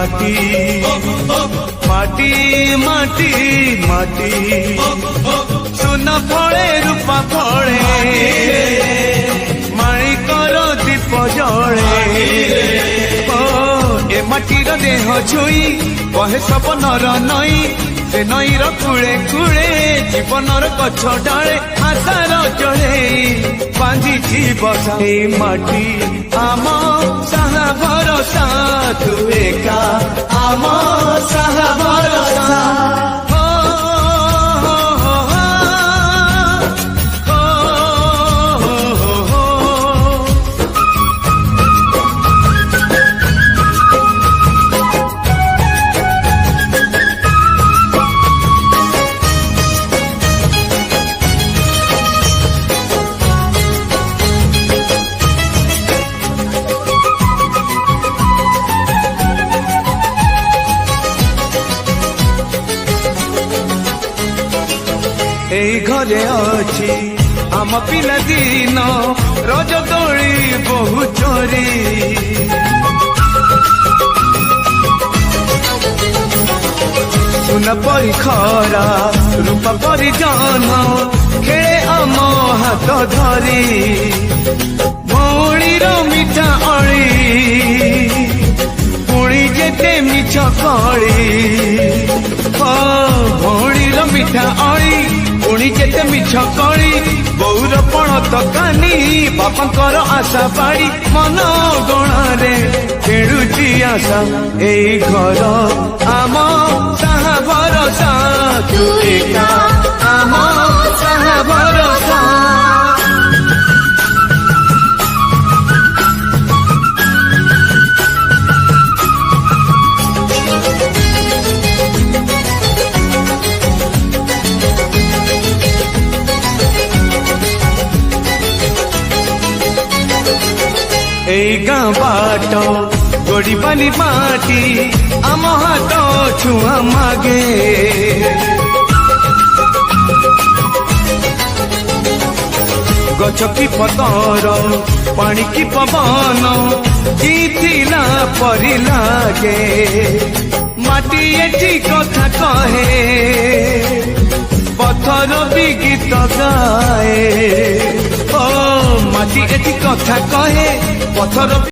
माटी माटी माटी माटी सुना फले रूपा फले माणिकर दीप जले ए माटीर देह छुई कहे सब नर नई से नईर कूले कूले जीवनर गछ डाले आशार जड़े बांधी बसा माटी आम साहा भरोसा तू एका आम साहा भरोसा এই ঘরে অছি আম পিলা দিন রজ দোଳି বহু চোরি সুনা পরি খরা রূপা পরি জন খেলে আম হাত ধরি ভৌণীর মিঠা অଳି পুଣି যেতে মিছ কଳି ভৌণীর মিঠা অଳି पुणी जेते मिछ कली बौर पण तकानी बापांकर आशा बाड़ी मन गणारे खेलुची आशा एई घर आम साहा भरोसा तू एका आम साहा भरोसा এই গাঁ বাট গড়ি বালি মাটি আম হাত ছুয়া মাগে গছ কি পতর পানি কি পবন জিথিলা পরি লাগে মাটি এটি কথা কহে পথর বি গীত গায়ে ও মাটি এটি কথা কহে পথর